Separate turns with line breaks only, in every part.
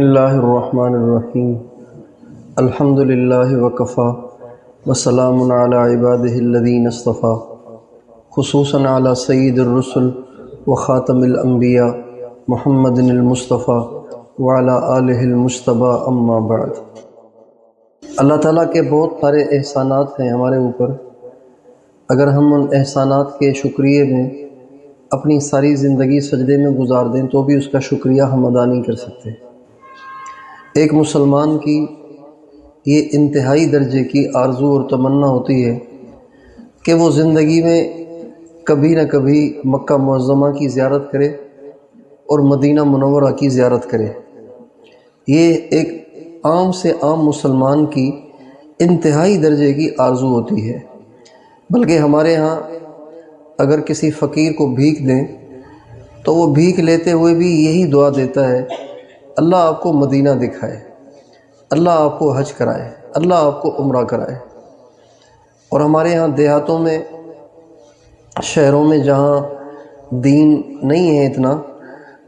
اللہ الرحمن الرحیم الحمد للہ وکفا وسلام علی عبادہ الذین اصطفیٰ خصوصاً علی سید الرسل وخاتم الانبیاء محمد المصطفیٰ وعلی آلہ المجتبیٰ اما بعد۔ اللہ تعالیٰ کے بہت سارے احسانات ہیں ہمارے اوپر۔ اگر ہم ان احسانات کے شکریہ میں اپنی ساری زندگی سجدے میں گزار دیں تو بھی اس کا شکریہ ہم ادا نہیں کر سکتے۔ ایک مسلمان کی یہ انتہائی درجے کی آرزو اور تمنا ہوتی ہے کہ وہ زندگی میں کبھی نہ کبھی مکہ معظمہ کی زیارت کرے اور مدینہ منورہ کی زیارت کرے۔ یہ ایک عام سے عام مسلمان کی انتہائی درجے کی آرزو ہوتی ہے۔ بلکہ ہمارے ہاں اگر کسی فقیر کو بھیک دیں تو وہ بھیک لیتے ہوئے بھی یہی دعا دیتا ہے، اللہ آپ کو مدینہ دکھائے، اللہ آپ کو حج کرائے، اللہ آپ کو عمرہ کرائے۔ اور ہمارے ہاں دیہاتوں میں، شہروں میں جہاں دین نہیں ہے اتنا،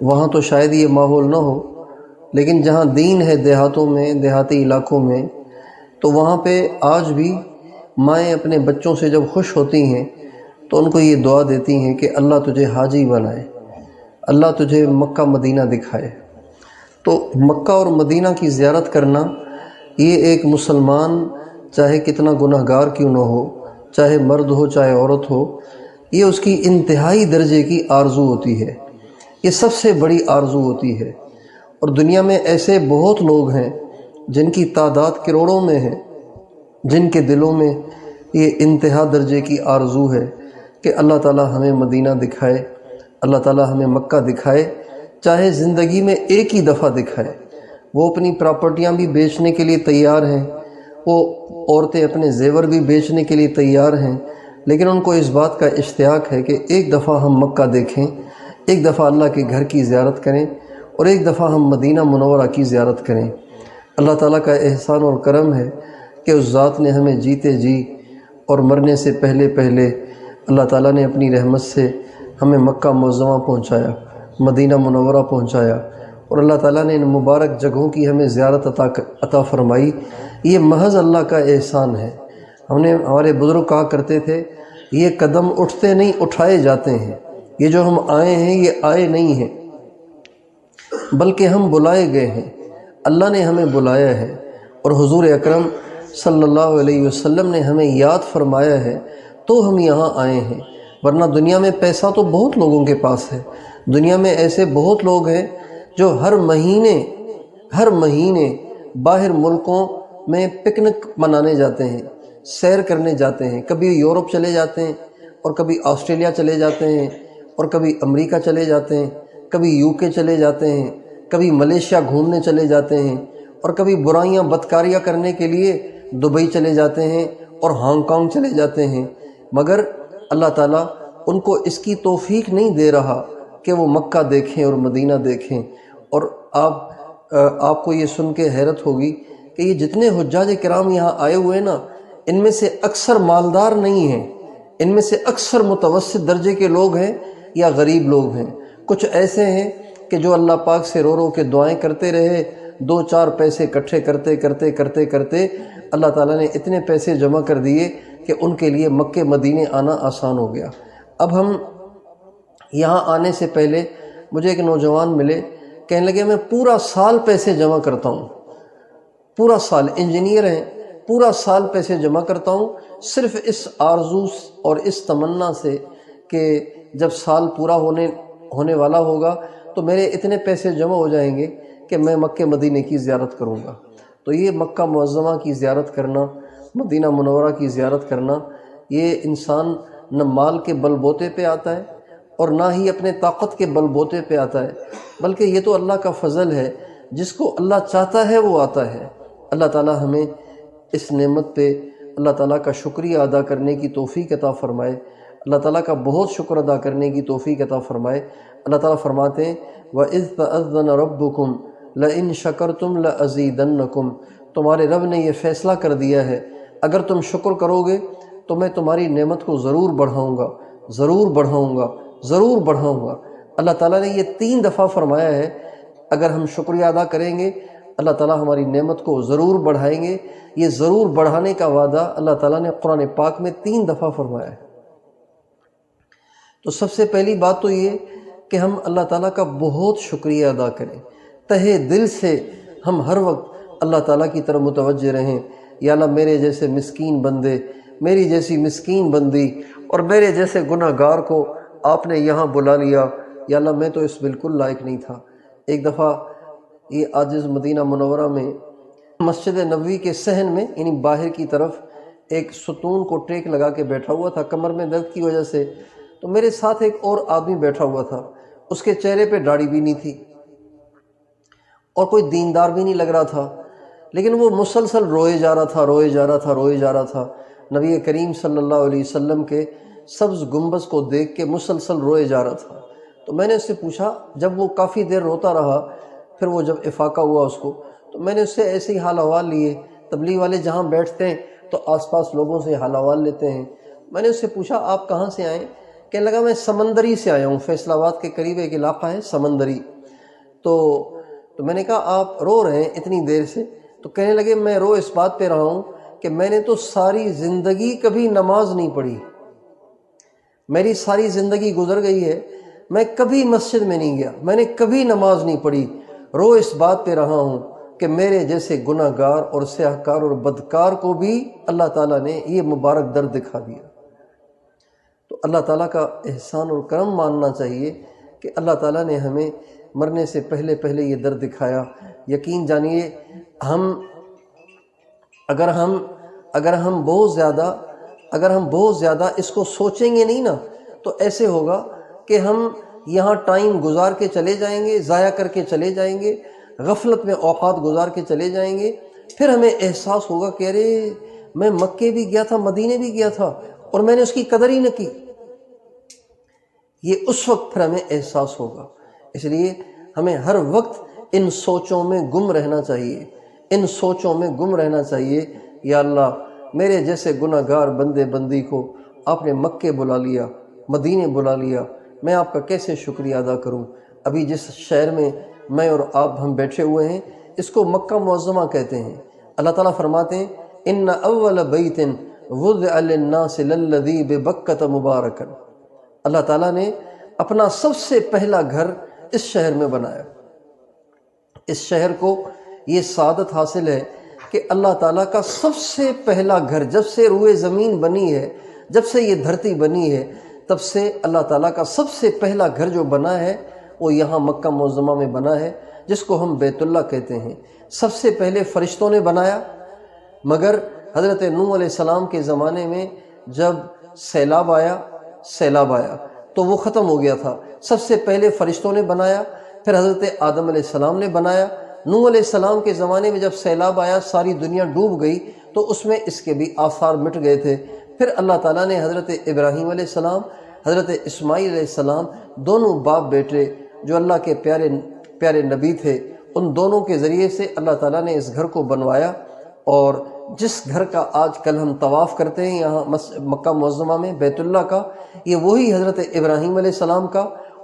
وہاں تو شاید یہ ماحول نہ ہو، لیکن جہاں دین ہے دیہاتوں میں، دیہاتی علاقوں میں، تو وہاں پہ آج بھی مائیں اپنے بچوں سے جب خوش ہوتی ہیں تو ان کو یہ دعا دیتی ہیں کہ اللہ تجھے حاجی بنائے، اللہ تجھے مکہ مدینہ دکھائے۔ تو مکہ اور مدینہ کی زیارت کرنا یہ ایک مسلمان چاہے کتنا گناہ گار کیوں نہ ہو، چاہے مرد ہو چاہے عورت ہو، یہ اس کی انتہائی درجے کی آرزو ہوتی ہے، یہ سب سے بڑی آرزو ہوتی ہے۔ اور دنیا میں ایسے بہت لوگ ہیں جن کی تعداد کروڑوں میں ہے، جن کے دلوں میں یہ انتہا درجے کی آرزو ہے کہ اللہ تعالیٰ ہمیں مدینہ دکھائے، اللہ تعالیٰ ہمیں مکہ دکھائے، چاہے زندگی میں ایک ہی دفعہ دکھائے۔ وہ اپنی پراپرٹیاں بھی بیچنے کے لیے تیار ہیں، وہ عورتیں اپنے زیور بھی بیچنے کے لیے تیار ہیں، لیکن ان کو اس بات کا اشتیاق ہے کہ ایک دفعہ ہم مکہ دیکھیں، ایک دفعہ اللہ کے گھر کی زیارت کریں، اور ایک دفعہ ہم مدینہ منورہ کی زیارت کریں۔ اللہ تعالیٰ کا احسان اور کرم ہے کہ اس ذات نے ہمیں جیتے جی اور مرنے سے پہلے اللہ تعالیٰ نے اپنی رحمت سے ہمیں مکہ معظمہ پہنچایا، مدینہ منورہ پہنچایا، اور اللہ تعالیٰ نے ان مبارک جگہوں کی ہمیں زیارت عطا فرمائی۔ یہ محض اللہ کا احسان ہے۔ ہمارے بزرگ کہا کرتے تھے، یہ قدم اٹھتے نہیں اٹھائے جاتے ہیں، یہ جو ہم آئے ہیں یہ آئے نہیں ہیں بلکہ ہم بلائے گئے ہیں۔ اللہ نے ہمیں بلایا ہے اور حضور اکرم صلی اللہ علیہ وسلم نے ہمیں یاد فرمایا ہے تو ہم یہاں آئے ہیں۔ ورنہ دنیا میں پیسہ تو بہت لوگوں کے پاس ہے، دنیا میں ایسے بہت لوگ ہیں جو ہر مہینے باہر ملکوں میں پکنک منانے جاتے ہیں، سیر کرنے جاتے ہیں، کبھی یورپ چلے جاتے ہیں اور کبھی آسٹریلیا چلے جاتے ہیں اور کبھی امریکہ چلے جاتے ہیں، کبھی UK چلے جاتے ہیں، کبھی ملیشیا گھومنے چلے جاتے ہیں، اور کبھی برائیاں بدکاریاں کرنے کے لیے دبئی چلے جاتے ہیں اور ہانگ کانگ چلے جاتے ہیں، مگر اللہ تعالیٰ ان کو اس کی توفیق نہیں دے رہا کہ وہ مکہ دیکھیں اور مدینہ دیکھیں۔ اور آپ کو یہ سن کے حیرت ہوگی کہ یہ جتنے حجاج کرام یہاں آئے ہوئے نا، ان میں سے اکثر مالدار نہیں ہیں، ان میں سے اکثر متوسط درجے کے لوگ ہیں یا غریب لوگ ہیں۔ کچھ ایسے ہیں کہ جو اللہ پاک سے رو کے دعائیں کرتے رہے، 2-4 پیسے اکٹھے کرتے اللہ تعالیٰ نے اتنے پیسے جمع کر دیے کہ ان کے لیے مکہ مدینے آنا آسان ہو گیا۔ اب ہم یہاں آنے سے پہلے مجھے ایک نوجوان ملے، کہنے لگے میں پورا سال پیسے جمع کرتا ہوں، پورا سال، انجینئر ہیں، پورا سال پیسے جمع کرتا ہوں صرف اس آرزو اور اس تمنا سے کہ جب سال پورا ہونے والا ہوگا تو میرے اتنے پیسے جمع ہو جائیں گے کہ میں مکہ مدینے کی زیارت کروں گا۔ تو یہ مکہ معظمہ کی زیارت کرنا، مدینہ منورہ کی زیارت کرنا، یہ انسان نہ مال کے بل بوتے پہ آتا ہے اور نہ ہی اپنے طاقت کے بل بوتے پہ آتا ہے، بلکہ یہ تو اللہ کا فضل ہے، جس کو اللہ چاہتا ہے وہ آتا ہے۔ اللہ تعالیٰ ہمیں اس نعمت پہ اللہ تعالیٰ کا شکریہ ادا کرنے کی توفیق عطا فرمائے، اللہ تعالیٰ کا بہت شکر ادا کرنے کی توفیق عطا فرمائے۔ اللہ تعالیٰ فرماتے ہیں وَإِذْ تَأَذَّنَ رَبُّكُمْ لَإِن شَكَرْتُمْ لَأَزِيدَنَّكُمْ، تمہارے رب نے یہ فیصلہ کر دیا ہے اگر تم شکر کرو گے تو میں تمہاری نعمت کو ضرور بڑھاؤں گا، ضرور بڑھاؤں گا، ضرور بڑھاؤں گا۔ اللہ تعالیٰ نے یہ 3 دفعہ فرمایا ہے اگر ہم شکریہ ادا کریں گے اللہ تعالیٰ ہماری نعمت کو ضرور بڑھائیں گے۔ یہ ضرور بڑھانے کا وعدہ اللہ تعالیٰ نے قرآن پاک میں 3 دفعہ فرمایا ہے۔ تو سب سے پہلی بات تو یہ کہ ہم اللہ تعالیٰ کا بہت شکریہ ادا کریں، تہہ دل سے ہم ہر وقت اللہ تعالیٰ کی طرف متوجہ رہیں۔ یا اللہ میرے جیسے مسکین بندے، میری جیسی مسکین بندی اور میرے جیسے گناہ گار کو آپ نے یہاں بلا لیا، یا اللہ میں تو اس بالکل لائق نہیں تھا۔ ایک دفعہ یہ عاجز مدینہ منورہ میں مسجد نبوی کے صحن میں یعنی باہر کی طرف ایک ستون کو ٹیک لگا کے بیٹھا ہوا تھا کمر میں درد کی وجہ سے، تو میرے ساتھ ایک اور آدمی بیٹھا ہوا تھا، اس کے چہرے پہ داڑھی بھی نہیں تھی اور کوئی دیندار بھی نہیں لگ رہا تھا، لیکن وہ مسلسل روئے جا رہا تھا۔ نبی کریم صلی اللہ علیہ وسلم کے سبز گنبد کو دیکھ کے مسلسل روئے جا رہا تھا۔ تو میں نے اس سے پوچھا، جب وہ کافی دیر روتا رہا، پھر وہ جب افاقہ ہوا اس کو، تو میں نے اس سے ایسے ہی حال احوال لیے۔ تبلیغ والے جہاں بیٹھتے ہیں تو آس پاس لوگوں سے حال احوال لیتے ہیں۔ میں نے اس سے پوچھا آپ کہاں سے آئیں؟ کہنے لگا میں سمندری سے آیا ہوں، فیصل آباد کے قریب ایک علاقہ ہے سمندری۔ تو میں نے کہا آپ رو رہے ہیں اتنی دیر سے؟ تو کہنے لگے میں رو اس بات پہ رہا ہوں کہ میں نے تو ساری زندگی کبھی نماز نہیں پڑھی، میری ساری زندگی گزر گئی ہے، میں کبھی مسجد میں نہیں گیا، میں نے کبھی نماز نہیں پڑھی، رو اس بات پہ رہا ہوں کہ میرے جیسے گناہ گار اور سیاہ کار اور بدکار کو بھی اللہ تعالیٰ نے یہ مبارک در دکھا دیا۔ تو اللہ تعالیٰ کا احسان اور کرم ماننا چاہیے کہ اللہ تعالیٰ نے ہمیں مرنے سے پہلے یہ در دکھایا۔ یقین جانیے اگر ہم بہت زیادہ اس کو سوچیں گے نہیں نا، تو ایسے ہوگا کہ ہم یہاں ٹائم گزار کے چلے جائیں گے، ضائع کر کے چلے جائیں گے، غفلت میں اوقات گزار کے چلے جائیں گے، پھر ہمیں احساس ہوگا کہ ارے میں مکے بھی گیا تھا، مدینے بھی گیا تھا اور میں نے اس کی قدر ہی نہ کی۔ یہ اس وقت پھر ہمیں احساس ہوگا۔ اس لیے ہمیں ہر وقت ان سوچوں میں گم رہنا چاہیے، یا اللہ میرے جیسے گناہ گار بندے بندی کو آپ نے مکے بلا لیا، مدینے بلا لیا، میں آپ کا کیسے شکریہ ادا کروں؟ ابھی جس شہر میں میں اور آپ ہم بیٹھے ہوئے ہیں اس کو مکہ معظمہ کہتے ہیں۔ اللہ تعالیٰ فرماتے ہیں ان اول بیت وضع للناس للذی ببکۃ مبارکا، اللہ تعالیٰ نے اپنا سب سے پہلا گھر اس شہر میں بنایا۔ اس شہر کو یہ سعادت حاصل ہے کہ اللہ تعالیٰ کا سب سے پہلا گھر، جب سے روئے زمین بنی ہے، جب سے یہ دھرتی بنی ہے، تب سے اللہ تعالیٰ کا سب سے پہلا گھر جو بنا ہے وہ یہاں مکہ معظمہ میں بنا ہے، جس کو ہم بیت اللہ کہتے ہیں۔ سب سے پہلے فرشتوں نے بنایا، مگر حضرت نوح علیہ السلام کے زمانے میں جب سیلاب آیا تو وہ ختم ہو گیا تھا۔ سب سے پہلے فرشتوں نے بنایا، پھر حضرت آدم علیہ السلام نے بنایا۔ نوح علیہ السلام کے زمانے میں جب سیلاب آیا، ساری دنیا ڈوب گئی، تو اس میں اس کے بھی آثار مٹ گئے تھے۔ پھر اللہ تعالیٰ نے حضرت ابراہیم علیہ السلام، حضرت اسماعیل علیہ السلام، دونوں باپ بیٹے جو اللہ کے پیارے نبی تھے، ان دونوں کے ذریعے سے اللہ تعالیٰ نے اس گھر کو بنوایا۔ اور جس گھر کا آج کل ہم طواف کرتے ہیں یہاں مکہ معظمہ میں بیت اللہ کا، یہ وہی حضرت ابراہیم علیہ السلام کا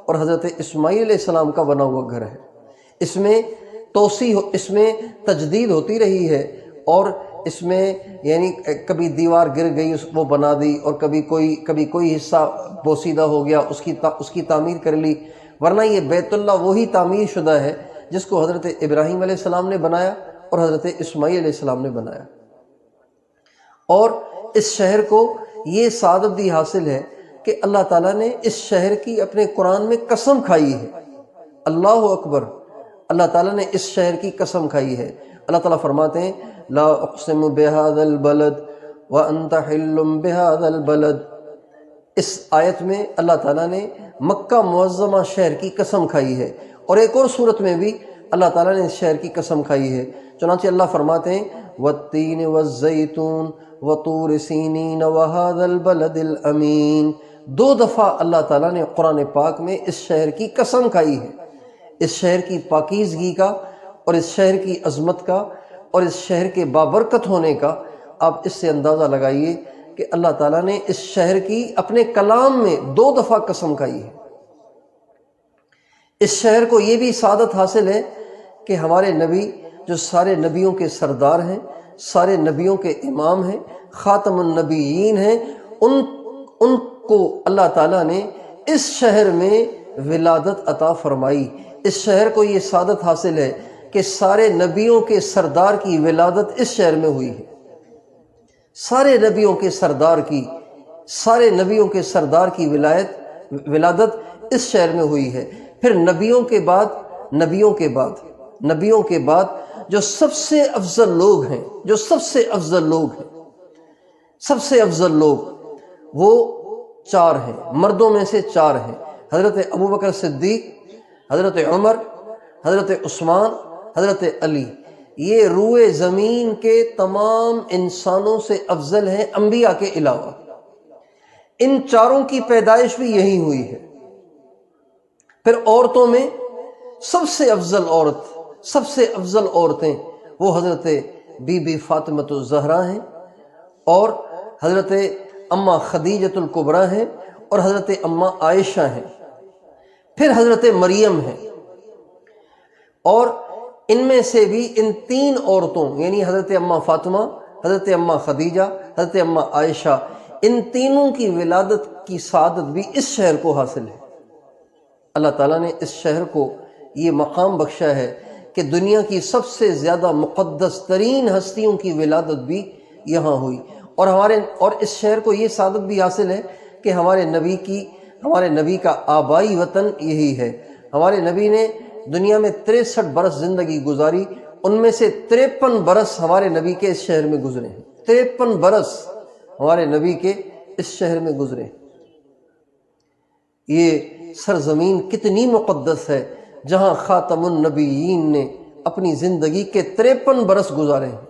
اور حضرت اسماعیل علیہ السلام کا بنا ہوا گھر ہے۔ اس میں اس میں تجدید ہوتی رہی ہے، اور اس میں یعنی کبھی دیوار گر گئی وہ بنا دی، اور کبھی کوئی حصہ بوسیدہ ہو گیا اس کی تعمیر کر لی، ورنہ یہ بیت اللہ وہی تعمیر شدہ ہے جس کو حضرت ابراہیم علیہ السلام نے بنایا اور حضرت اسماعیل علیہ السلام نے بنایا۔ اور اس شہر کو یہ سعادت بھی حاصل ہے کہ اللہ تعالیٰ نے اس شہر کی اپنے قرآن میں قسم کھائی ہے۔ اللہ اکبر، اللہ تعالیٰ نے اس شہر کی قسم کھائی ہے۔ اللہ تعالیٰ فرماتے ہیں لا اقسم بہذا البلد وانت حل بہذا البلد۔ اس آیت میں اللہ تعالیٰ نے مکہ معظمہ شہر کی قسم کھائی ہے، اور ایک اور صورت میں بھی اللہ تعالیٰ نے اس شہر کی قسم کھائی ہے۔ چنانچہ اللہ فرماتے ہیں والتین والزیتون وطور سینین وہذا البلد الامین۔ 2 دفعہ اللہ تعالیٰ نے قرآن پاک میں اس شہر کی قسم کھائی ہے، اس شہر کی پاکیزگی کا اور اس شہر کی عظمت کا اور اس شہر کے بابرکت ہونے کا۔ آپ اس سے اندازہ لگائیے کہ اللہ تعالیٰ نے اس شہر کی اپنے کلام میں 2 دفعہ قسم کھائی ہے۔ اس شہر کو یہ بھی سعادت حاصل ہے کہ ہمارے نبی جو سارے نبیوں کے سردار ہیں، سارے نبیوں کے امام ہیں، خاتم النبیین ہیں، ان کو اللہ تعالیٰ نے اس شہر میں ولادت عطا فرمائی۔ اس شہر کو یہ سعادت حاصل ہے کہ سارے نبیوں کے سردار کی ولادت اس شہر میں ہوئی ہے۔ سارے نبیوں کے سردار کی ولادت اس شہر میں ہوئی ہے۔ پھر نبیوں کے بعد جو سب سے افضل لوگ وہ 4 ہیں، مردوں میں سے 4 ہیں، حضرت ابوبکر صدیق، حضرت عمر، حضرت عثمان، حضرت علی۔ یہ روئے زمین کے تمام انسانوں سے افضل ہیں انبیاء کے علاوہ۔ ان 4 کی پیدائش بھی یہی ہوئی ہے۔ پھر عورتوں میں سب سے افضل عورتیں وہ حضرت بی بی فاطمۃ الزہرا ہیں، اور حضرت اماں خدیجۃ الکبریٰ ہیں، اور حضرت اماں عائشہ ہیں، پھر حضرت مریم ہیں۔ اور ان میں سے بھی ان 3 عورتوں یعنی حضرت اماں فاطمہ، حضرت اماں خدیجہ، حضرت اماں عائشہ، ان تینوں کی ولادت کی سعادت بھی اس شہر کو حاصل ہے۔ اللہ تعالیٰ نے اس شہر کو یہ مقام بخشا ہے کہ دنیا کی سب سے زیادہ مقدس ترین ہستیوں کی ولادت بھی یہاں ہوئی، اور اس شہر کو یہ سعادت بھی حاصل ہے کہ ہمارے نبی کا آبائی وطن یہی ہے۔ ہمارے نبی نے دنیا میں 63 برس زندگی گزاری، ان میں سے 53 برس ہمارے نبی کے اس شہر میں گزرے ہیں۔ 53 برس ہمارے نبی کے اس شہر میں گزرے ہیں۔ یہ سرزمین کتنی مقدس ہے جہاں خاتم النبیین نے اپنی زندگی کے 53 برس گزارے ہیں۔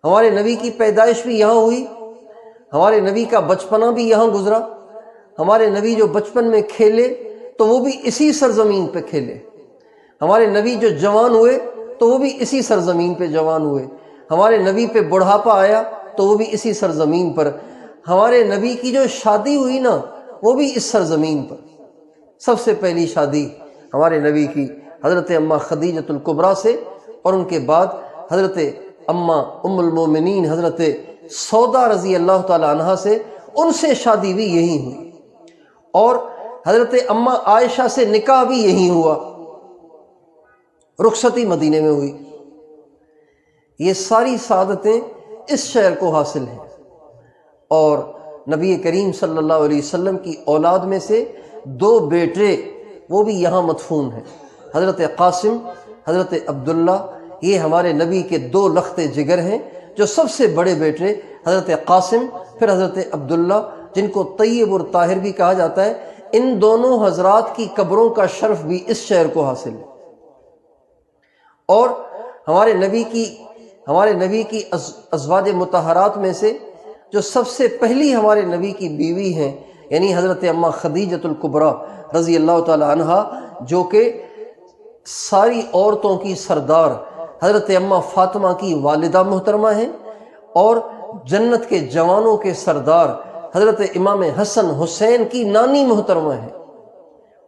ہمارے نبی کی پیدائش بھی یہاں ہوئی، ہمارے نبی کا بچپنا بھی یہاں گزرا، ہمارے نبی جو بچپن میں کھیلے تو وہ بھی اسی سرزمین پہ کھیلے، ہمارے نبی جو جوان ہوئے تو وہ بھی اسی سرزمین پہ جوان ہوئے، ہمارے نبی پہ بڑھاپا آیا تو وہ بھی اسی سرزمین پر، ہمارے نبی کی جو شادی ہوئی نا وہ بھی اس سرزمین پر۔ سب سے پہلی شادی ہمارے نبی کی حضرت اماں خدیجۃ الکبریٰ سے، اور ان کے بعد حضرت اماں ام المومنین حضرت سودا رضی اللہ تعالی عنہا سے، ان سے شادی بھی یہی ہوئی، اور حضرت اماں عائشہ سے نکاح بھی یہی ہوا، رخصتی مدینے میں ہوئی۔ یہ ساری سعادتیں اس شہر کو حاصل ہیں، اور نبی کریم صلی اللہ علیہ وسلم کی اولاد میں سے 2 بیٹے وہ بھی یہاں مدفون ہیں، حضرت قاسم، حضرت عبداللہ۔ یہ ہمارے نبی کے 2 لخت جگر ہیں، جو سب سے بڑے بیٹے حضرت قاسم، پھر حضرت عبداللہ، جن کو طیب اور طاہر بھی کہا جاتا ہے۔ ان دونوں حضرات کی قبروں کا شرف بھی اس شہر کو حاصل ہے۔ اور ہمارے نبی کی ازواج مطہرات میں سے جو سب سے پہلی ہمارے نبی کی بیوی ہیں، یعنی حضرت اماں خدیجۃ الکبریٰ رضی اللہ تعالی عنہا، جو کہ ساری عورتوں کی سردار حضرت اماں فاطمہ کی والدہ محترمہ ہیں، اور جنت کے جوانوں کے سردار حضرت امام حسن حسین کی نانی محترمہ ہیں،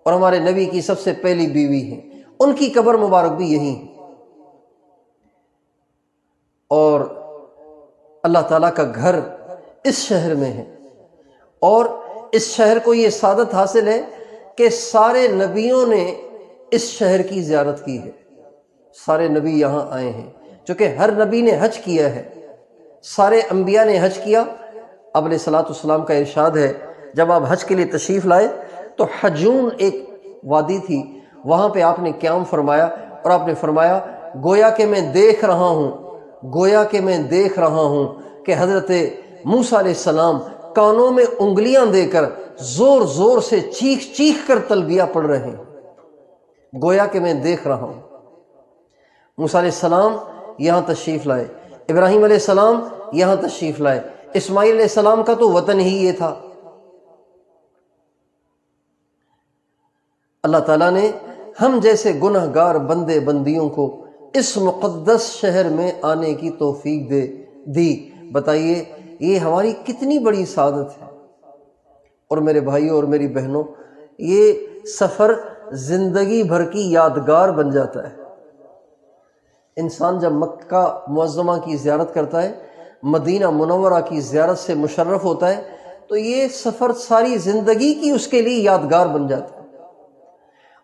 اور ہمارے نبی کی سب سے پہلی بیوی ہیں۔ ان کی قبر مبارک بھی یہی ہے۔ اور اللہ تعالیٰ کا گھر اس شہر میں ہے، اور اس شہر کو یہ سعادت حاصل ہے کہ سارے نبیوں نے اس شہر کی زیارت کی ہے، سارے نبی یہاں آئے ہیں، چونکہ ہر نبی نے حج کیا ہے، سارے انبیاء نے حج کیا۔ اب علیہ الصلوۃ والسلام کا ارشاد ہے، جب آپ حج کے لیے تشریف لائے تو حجون ایک وادی تھی، وہاں پہ آپ نے قیام فرمایا، اور آپ نے فرمایا گویا کہ میں دیکھ رہا ہوں کہ حضرت موسیٰ علیہ السلام کانوں میں انگلیاں دے کر زور زور سے چیخ کر تلبیہ پڑھ رہے ہیں، گویا کہ میں دیکھ رہا ہوں۔ موسیٰ علیہ السلام یہاں تشریف لائے، ابراہیم علیہ السلام یہاں تشریف لائے، اسماعیل علیہ السلام کا تو وطن ہی یہ تھا۔ اللہ تعالیٰ نے ہم جیسے گنہگار بندے بندیوں کو اس مقدس شہر میں آنے کی توفیق دی۔ بتائیے یہ ہماری کتنی بڑی سعادت ہے۔ اور میرے بھائیوں اور میری بہنوں، یہ سفر زندگی بھر کی یادگار بن جاتا ہے۔ انسان جب مکہ معظمہ کی زیارت کرتا ہے، مدینہ منورہ کی زیارت سے مشرف ہوتا ہے، تو یہ سفر ساری زندگی کی اس کے لیے یادگار بن جاتا ہے۔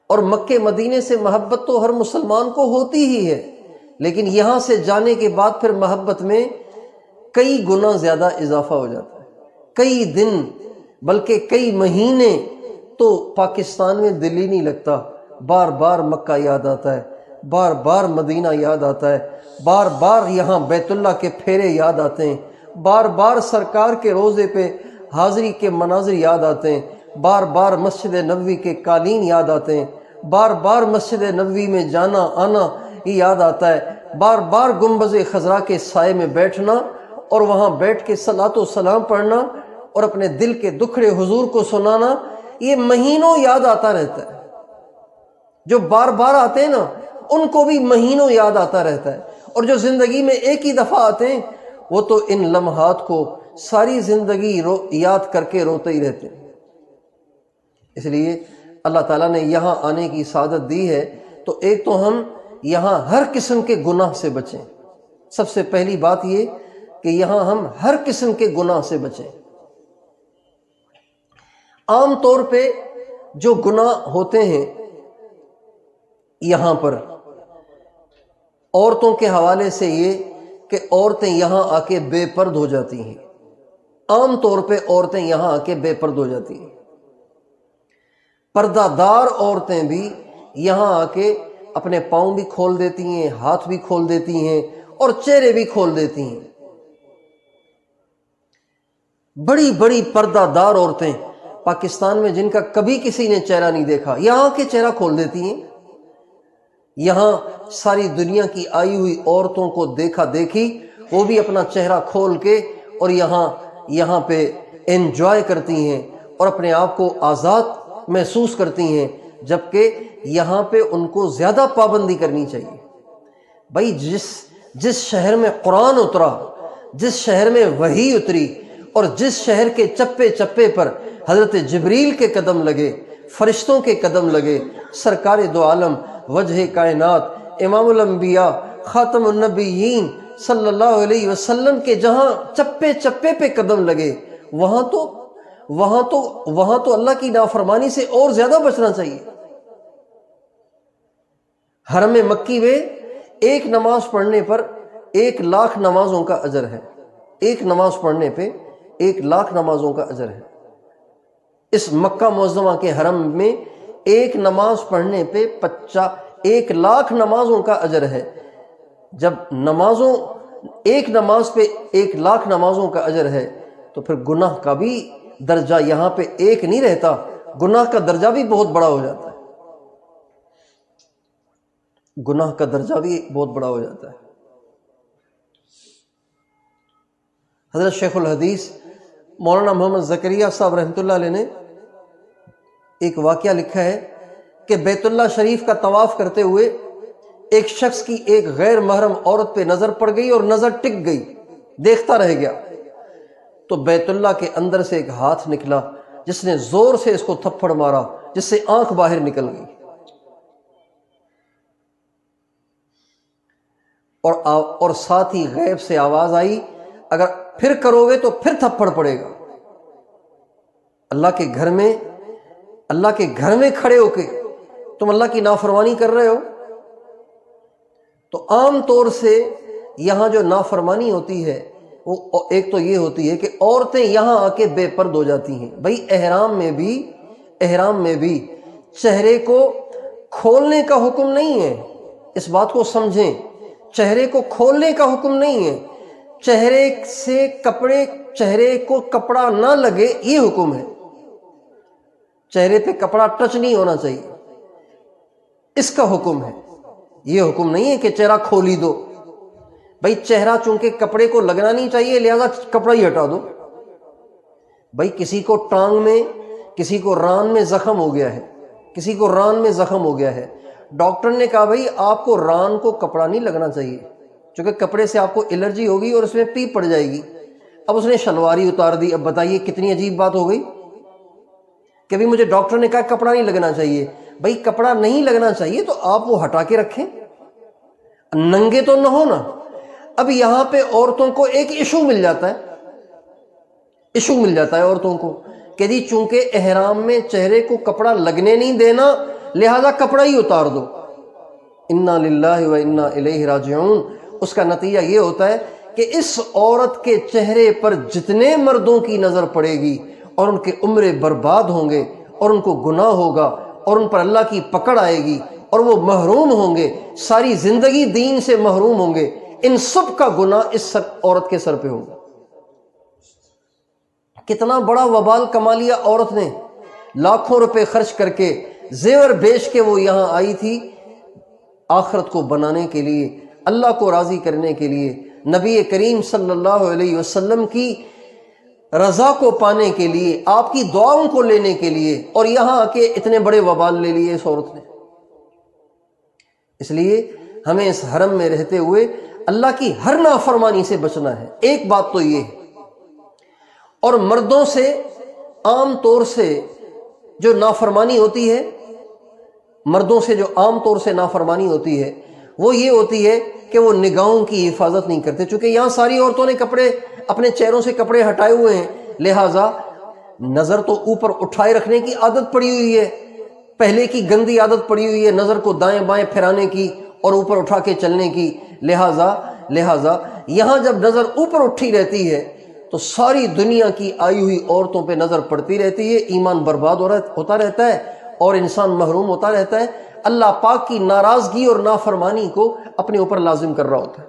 اور مکے مدینے سے محبت تو ہر مسلمان کو ہوتی ہی ہے، لیکن یہاں سے جانے کے بعد پھر محبت میں کئی گنا زیادہ اضافہ ہو جاتا ہے۔ کئی دن بلکہ کئی مہینے تو پاکستان میں دل ہی نہیں لگتا، بار بار مکہ یاد آتا ہے، بار بار مدینہ یاد آتا ہے، بار بار یہاں بیت اللہ کے پھیرے یاد آتے ہیں، بار بار سرکار کے روضے پہ حاضری کے مناظر یاد آتے ہیں، بار بار مسجد نبوی کے قالین یاد آتے ہیں، بار بار مسجد نبوی میں جانا آنا یہ یاد آتا ہے، بار بار گنبد خضرا کے سائے میں بیٹھنا اور وہاں بیٹھ کے صلاۃ و سلام پڑھنا اور اپنے دل کے دکھڑے حضور کو سنانا، یہ مہینوں یاد آتا رہتا ہے۔ جو بار بار آتے ہیں نا ان کو بھی مہینوں یاد آتا رہتا ہے، اور جو زندگی میں ایک ہی دفعہ آتے ہیں وہ تو ان لمحات کو ساری زندگی یاد کر کے روتے ہی رہتے ہیں۔ اس لیے اللہ تعالیٰ نے یہاں آنے کی سعادت دی ہے، تو ایک تو ہم یہاں ہر قسم کے گناہ سے بچیں۔ سب سے پہلی بات یہ کہ یہاں ہم ہر قسم کے گناہ سے بچیں۔ عام طور پہ جو گناہ ہوتے ہیں یہاں پر عورتوں کے حوالے سے، یہ کہ عورتیں یہاں آ کے بے پرد ہو جاتی ہیں۔ عام طور پہ عورتیں یہاں آ کے بے پرد ہو جاتی ہیں۔ پردہ دار عورتیں بھی یہاں آ کے اپنے پاؤں بھی کھول دیتی ہیں، ہاتھ بھی کھول دیتی ہیں اور چہرے بھی کھول دیتی ہیں۔ بڑی بڑی پردہ دار عورتیں پاکستان میں جن کا کبھی کسی نے چہرہ نہیں دیکھا، یہاں کے چہرہ کھول دیتی ہیں۔ یہاں ساری دنیا کی آئی ہوئی عورتوں کو دیکھا دیکھی، وہ بھی اپنا چہرہ کھول کے اور یہاں پہ انجوائے کرتی ہیں اور اپنے آپ کو آزاد محسوس کرتی ہیں، جبکہ یہاں پہ ان کو زیادہ پابندی کرنی چاہیے۔ بھائی جس شہر میں قرآن اترا، جس شہر میں وحی اتری، اور جس شہر کے چپے چپے پر حضرت جبریل کے قدم لگے، فرشتوں کے قدم لگے، سرکار دو عالم وجہ کائنات امام الانبیاء خاتم النبیین صلی اللہ علیہ وسلم کے جہاں چپے چپے پہ قدم لگے، وہاں تو اللہ کی نافرمانی سے اور زیادہ بچنا چاہیے۔ حرم مکی میں ایک نماز پڑھنے پر 1,00,000 نمازوں کا اجر ہے۔ ایک نماز پڑھنے پہ 1,00,000 نمازوں کا اجر ہے۔ اس مکہ معظمہ کے حرم میں ایک نماز پڑھنے پہ 1,00,000 نمازوں کا اجر ہے۔ جب ایک نماز پہ 1,00,000 نمازوں کا اجر ہے تو پھر گناہ کا بھی درجہ یہاں پہ ایک نہیں رہتا، گناہ کا درجہ بھی بہت بڑا ہو جاتا ہے۔ گناہ کا درجہ بھی بہت بڑا ہو جاتا ہے۔ حضرت شیخ الحدیث مولانا محمد زکریا صاحب رحمۃ اللہ علیہ نے ایک واقعہ لکھا ہے کہ بیت اللہ شریف کا طواف کرتے ہوئے ایک شخص کی ایک غیر محرم عورت پہ نظر پڑ گئی اور نظر ٹک گئی، دیکھتا رہ گیا۔ تو بیت اللہ کے اندر سے ایک ہاتھ نکلا جس نے زور سے اس کو تھپڑ مارا، جس سے آنکھ باہر نکل گئی، اور ساتھ ہی غیب سے آواز آئی، اگر پھر کرو گے تو پھر تھپڑ پڑے گا۔ اللہ کے گھر میں کھڑے ہو کے تم اللہ کی نافرمانی کر رہے ہو۔ تو عام طور سے یہاں جو نافرمانی ہوتی ہے وہ ایک تو یہ ہوتی ہے کہ عورتیں یہاں آ کے بے پرد ہو جاتی ہیں۔ بھائی احرام میں بھی چہرے کو کھولنے کا حکم نہیں ہے، اس بات کو سمجھیں، چہرے کو کھولنے کا حکم نہیں ہے، چہرے کو کپڑا نہ لگے یہ حکم ہے، چہرے پہ کپڑا ٹچ نہیں ہونا چاہیے، اس کا حکم ہے۔ یہ حکم نہیں ہے کہ چہرہ کھولی دو، بھائی چہرہ چونکہ کپڑے کو لگنا نہیں چاہیے لہذا کپڑا ہی ہٹا دو۔ بھائی کسی کو ٹانگ میں، کسی کو ران میں زخم ہو گیا ہے، ڈاکٹر نے کہا بھائی آپ کو ران کو کپڑا نہیں لگنا چاہیے، چونکہ کپڑے سے آپ کو الرجی ہوگی اور اس میں پیپ پڑ جائے گی۔ اب اس نے شلواری اتار دی، اب بتائیے کتنی عجیب بات ہو گئی کہ بھی مجھے ڈاکٹر نے کہا کپڑا نہیں لگنا چاہیے۔ بھائی کپڑا نہیں لگنا چاہیے تو آپ وہ ہٹا کے رکھیں۔ ننگے تو نہ ہو نا۔ اب یہاں پہ عورتوں کو ایک ایشو مل جاتا ہے عورتوں کو کہ جی چونکہ احرام میں چہرے کو کپڑا لگنے نہیں دینا لہذا کپڑا ہی اتار دو۔ انا للہ و انا الیہ راجعون۔ اس کا نتیجہ یہ ہوتا ہے کہ اس عورت کے چہرے پر جتنے مردوں کی نظر پڑے گی اور ان کے عمرے برباد ہوں گے اور ان کو گناہ ہوگا اور ان پر اللہ کی پکڑ آئے گی اور وہ محروم ہوں گے، ساری زندگی دین سے محروم ہوں گے۔ ان سب کا گناہ اس عورت کے سر پہ ہوگا۔ کتنا بڑا وبال کما لیا عورت نے، لاکھوں روپے خرچ کر کے زیور بیچ کے وہ یہاں آئی تھی آخرت کو بنانے کے لیے، اللہ کو راضی کرنے کے لیے، نبی کریم صلی اللہ علیہ وسلم کی رضا کو پانے کے لیے، آپ کی دعاؤں کو لینے کے لیے، اور یہاں آ کے اتنے بڑے وبال لے لیے اس عورت نے۔ اس لیے ہمیں اس حرم میں رہتے ہوئے اللہ کی ہر نافرمانی سے بچنا ہے۔ ایک بات تو یہ ہے، اور مردوں سے عام طور سے جو نافرمانی ہوتی ہے، مردوں سے جو عام طور سے نافرمانی ہوتی ہے وہ یہ ہوتی ہے کہ وہ نگاہوں کی حفاظت نہیں کرتے۔ چونکہ یہاں ساری عورتوں نے کپڑے اپنے چہروں سے کپڑے ہٹائے ہوئے ہیں، لہٰذا نظر تو اوپر اٹھائے رکھنے کی عادت پڑی ہوئی ہے، پہلے کی گندی عادت پڑی ہوئی ہے نظر کو دائیں بائیں پھرانے کی اور اوپر اٹھا کے چلنے کی۔ لہٰذا یہاں جب نظر اوپر اٹھی رہتی ہے تو ساری دنیا کی آئی ہوئی عورتوں پہ نظر پڑتی رہتی ہے، ایمان برباد ہوتا رہتا ہے اور انسان محروم ہوتا رہتا ہے، اللہ پاک کی ناراضگی اور نافرمانی کو اپنے اوپر لازم کر رہا ہوتا ہے۔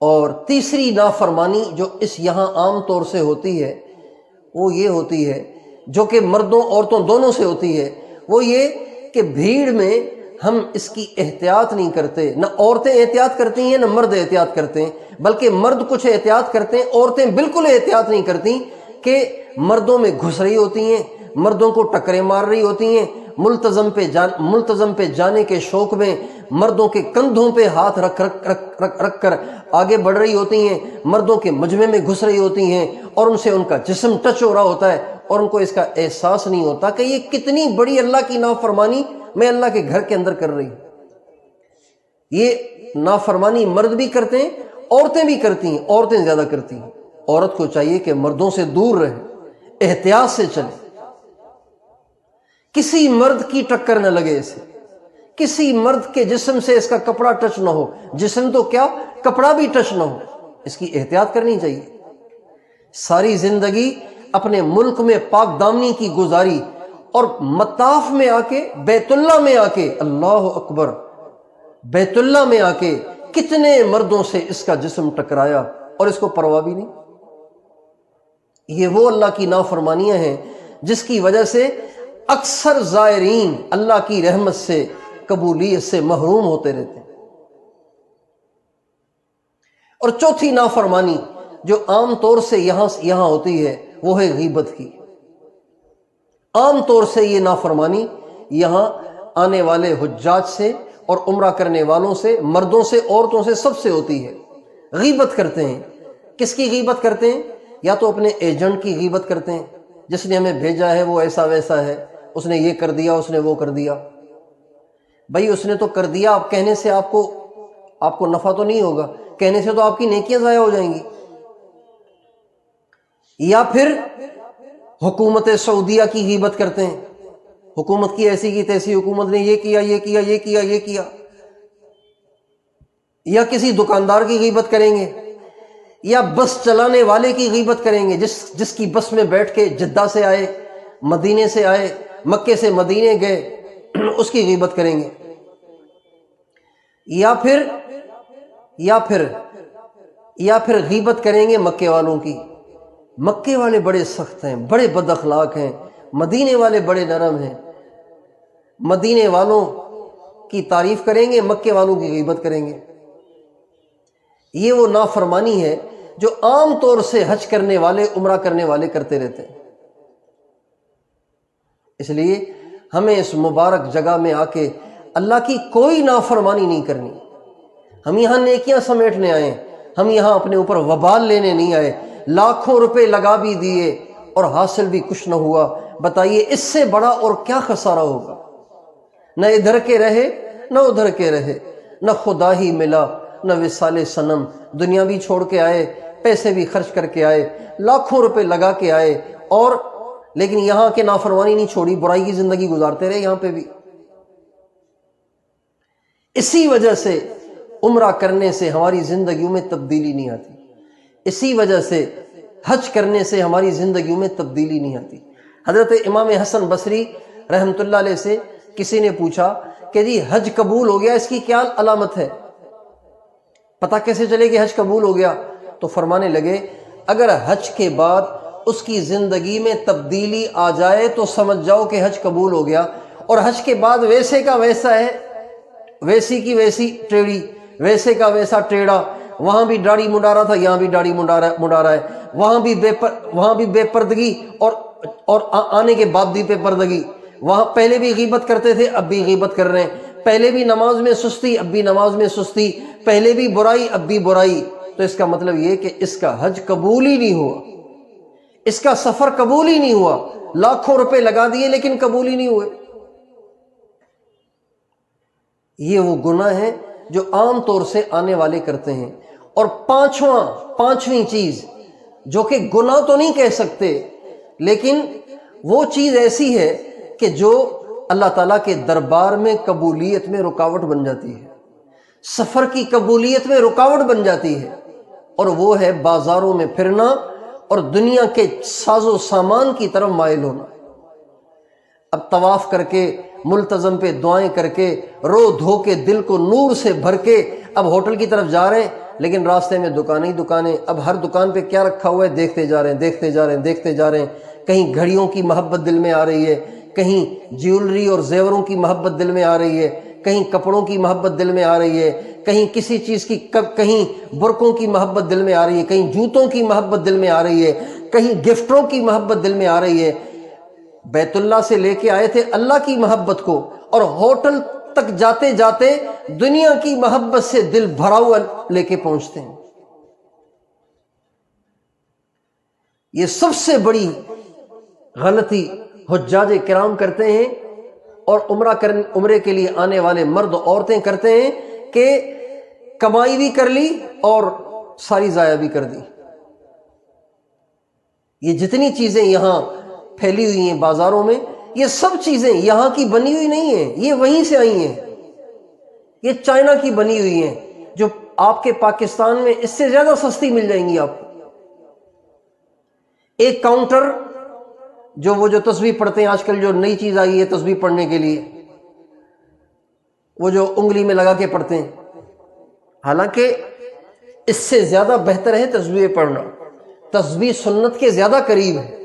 اور تیسری نافرمانی جو اس یہاں عام طور سے ہوتی ہے وہ یہ ہوتی ہے، جو کہ مردوں عورتوں دونوں سے ہوتی ہے، وہ یہ کہ بھیڑ میں ہم اس کی احتیاط نہیں کرتے۔ نہ عورتیں احتیاط کرتی ہیں نہ مرد احتیاط کرتے ہیں، بلکہ مرد کچھ احتیاط کرتے ہیں، عورتیں بالکل احتیاط نہیں کرتی کہ مردوں میں گھس رہی ہوتی ہیں، مردوں کو ٹکریں مار رہی ہوتی ہیں، ملتزم پہ جانے کے شوق میں مردوں کے کندھوں پہ ہاتھ رکھ کر آگے بڑھ رہی ہوتی ہیں، مردوں کے مجمع میں گھس رہی ہوتی ہیں اور ان سے ان کا جسم ٹچ ہو رہا ہوتا ہے اور ان کو اس کا احساس نہیں ہوتا کہ یہ کتنی بڑی اللہ کی نافرمانی میں اللہ کے گھر کے اندر کر رہی ہوں۔ یہ نافرمانی مرد بھی کرتے ہیں، عورتیں بھی کرتی ہیں، عورتیں زیادہ کرتی ہیں۔ عورت کو چاہیے کہ مردوں سے دور رہے، احتیاط سے چلے، کسی مرد کی ٹکر نہ لگے اسے، کسی مرد کے جسم سے اس کا کپڑا ٹچ نہ ہو، جسم تو کیا کپڑا بھی ٹچ نہ ہو، اس کی احتیاط کرنی چاہیے۔ ساری زندگی اپنے ملک میں پاک دامنی کی گزاری اور مطاف میں آ کے بیت اللہ میں آ کے، اللہ اکبر، بیت اللہ میں آ کے کتنے مردوں سے اس کا جسم ٹکرایا اور اس کو پرواہ بھی نہیں۔ یہ وہ اللہ کی نافرمانیاں ہیں جس کی وجہ سے اکثر زائرین اللہ کی رحمت سے، قبولیت سے محروم ہوتے رہتے ہیں۔ اور چوتھی نافرمانی جو عام طور سے یہاں ہوتی ہے وہ ہے غیبت کی۔ عام طور سے یہ نافرمانی یہاں آنے والے حجاج سے اور عمرہ کرنے والوں سے، مردوں سے، عورتوں سے، سب سے ہوتی ہے۔ غیبت کرتے ہیں۔ کس کی غیبت کرتے ہیں؟ یا تو اپنے ایجنٹ کی غیبت کرتے ہیں، جس نے ہمیں بھیجا ہے وہ ایسا ویسا ہے، اس نے یہ کر دیا، اس نے وہ کر دیا۔ بھائی اس نے تو کر دیا، آپ کہنے سے آپ کو نفع تو نہیں ہوگا، کہنے سے تو آپ کی نیکیاں ضائع ہو جائیں گی۔ یا پھر حکومت سعودیہ کی غیبت کرتے ہیں، حکومت کی ایسی کی تیسی، حکومت نے یہ کیا یہ کیا یہ کیا یہ کیا۔ یا کسی دکاندار کی غیبت کریں گے، یا بس چلانے والے کی غیبت کریں گے، جس کی بس میں بیٹھ کے جدہ سے آئے، مدینے سے آئے، مکے سے مدینے گئے، اس کی غیبت کریں گے۔ یا پھر غیبت کریں گے مکے والوں کی۔ مکے والے بڑے سخت ہیں، بڑے بد اخلاق ہیں، مدینے والے بڑے نرم ہیں۔ مدینے والوں کی تعریف کریں گے، مکے والوں کی غیبت کریں گے۔ یہ وہ نافرمانی ہے جو عام طور سے حج کرنے والے، عمرہ کرنے والے کرتے رہتے ہیں۔ اس لیے ہمیں اس مبارک جگہ میں آ کے اللہ کی کوئی نافرمانی نہیں کرنی۔ ہم یہاں نیکیاں سمیٹنے آئے، ہم یہاں اپنے اوپر وبال لینے نہیں آئے۔ لاکھوں روپے لگا بھی دیے اور حاصل بھی کچھ نہ ہوا، بتائیے اس سے بڑا اور کیا خسارہ ہوگا؟ نہ ادھر کے رہے نہ ادھر کے رہے، نہ خدا ہی ملا نہ وصال صنم، دنیا بھی چھوڑ کے آئے، پیسے بھی خرچ کر کے آئے، لاکھوں روپے لگا کے آئے، اور لیکن یہاں کے نافرمانی نہیں چھوڑی، برائی کی زندگی گزارتے رہے یہاں پہ بھی۔ اسی وجہ سے عمرہ کرنے سے ہماری زندگیوں میں تبدیلی نہیں آتی، اسی وجہ سے حج کرنے سے ہماری زندگیوں میں تبدیلی نہیں آتی۔ حضرت امام حسن بصری رحمۃ اللہ علیہ سے کسی نے پوچھا کہ جی حج قبول ہو گیا، اس کی کیا علامت ہے، پتہ کیسے چلے کہ حج قبول ہو گیا؟ تو فرمانے لگے اگر حج کے بعد اس کی زندگی میں تبدیلی آ جائے تو سمجھ جاؤ کہ حج قبول ہو گیا، اور حج کے بعد ویسے کا ویسا ہے، ویسی کی ویسی ٹیڑھی، ویسے کا ویسا ٹیڑھا، وہاں بھی داڑھی منڈا رہا تھا، یہاں بھی داڑھی منڈا رہا ہے، وہاں بھی بے پردگی اور آنے کے بعد بھی بے پردگی، وہاں پہلے بھی غیبت کرتے تھے اب بھی غیبت کر رہے ہیں، پہلے بھی نماز میں سستی اب بھی نماز میں سستی، پہلے بھی برائی اب بھی برائی۔ تو اس کا مطلب یہ کہ اس کا حج قبول ہی نہیں ہوا، اس کا سفر قبول ہی نہیں ہوا، لاکھوں روپے لگا دیے لیکن قبول ہی نہیں ہوئے۔ یہ وہ گناہ ہیں جو عام طور سے آنے والے کرتے ہیں۔ اور پانچویں چیز جو کہ گناہ تو نہیں کہہ سکتے لیکن وہ چیز ایسی ہے کہ جو اللہ تعالیٰ کے دربار میں قبولیت میں رکاوٹ بن جاتی ہے، سفر کی قبولیت میں رکاوٹ بن جاتی ہے، اور وہ ہے بازاروں میں پھرنا اور دنیا کے ساز و سامان کی طرف مائل ہونا۔ اب طواف کر کے ملتزم پہ دعائیں کر کے رو دھو کے دل کو نور سے بھر کے اب ہوٹل کی طرف جا رہے ہیں، لیکن راستے میں دکانیں ہی دکانیں، اب ہر دکان پہ کیا رکھا ہوا ہے دیکھتے جا رہے ہیں، کہیں گھڑیوں کی محبت دل میں آ رہی ہے، کہیں جیولری اور زیوروں کی محبت دل میں آ رہی ہے، کہیں کپڑوں کی محبت دل میں آ رہی ہے، کہیں کسی چیز کی، کہیں برقعوں کی محبت دل میں آ رہی ہے، کہیں جوتوں کی محبت دل میں آ رہی ہے، کہیں گفٹوں کی محبت دل میں آ رہی ہے۔ بیت اللہ سے لے کے آئے تھے اللہ کی محبت کو، اور ہوٹل تک جاتے جاتے دنیا کی محبت سے دل بھرا ہوا لے کے پہنچتے ہیں۔ یہ سب سے بڑی غلطی حجاج کرام کرتے ہیں، اور عمرے کے لیے آنے والے مرد عورتیں کرتے ہیں کہ کمائی بھی کر لی اور ساری ضائع بھی کر دی۔ یہ جتنی چیزیں یہاں پھیلی ہوئی ہیں بازاروں میں، یہ سب چیزیں یہاں کی بنی ہوئی نہیں ہیں، یہ وہیں سے آئی ہیں، یہ چائنا کی بنی ہوئی ہیں، جو آپ کے پاکستان میں اس سے زیادہ سستی مل جائیں گی آپ کو۔ ایک کاؤنٹر وہ جو تسبیح پڑھتے ہیں، آج کل جو نئی چیز آئی ہے تسبیح پڑھنے کے لیے، وہ جو انگلی میں لگا کے پڑھتے ہیں، حالانکہ اس سے زیادہ بہتر ہے تسبیح پڑھنا، تسبیح سنت کے زیادہ قریب ہے۔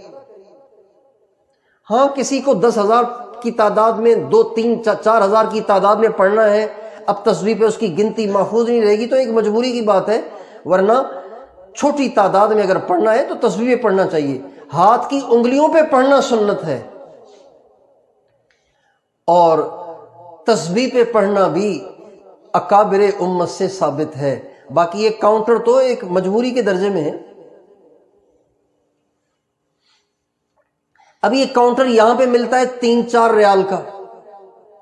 ہاں کسی کو 10,000 کی تعداد میں 2، 3، 4,000 کی تعداد میں پڑھنا ہے، اب تسبیح پہ اس کی گنتی محفوظ نہیں رہے گی تو ایک مجبوری کی بات ہے، ورنہ چھوٹی تعداد میں اگر پڑھنا ہے تو تسبیح پہ پڑھنا چاہیے۔ ہاتھ کی انگلیوں پہ پڑھنا سنت ہے، اور تسبیح پہ پڑھنا بھی اکابر امت سے ثابت ہے۔ باقی یہ کاؤنٹر تو ایک مجبوری کے درجے میں ہے۔ اب یہ کاؤنٹر یہاں پہ ملتا ہے 3-4 ریال کا،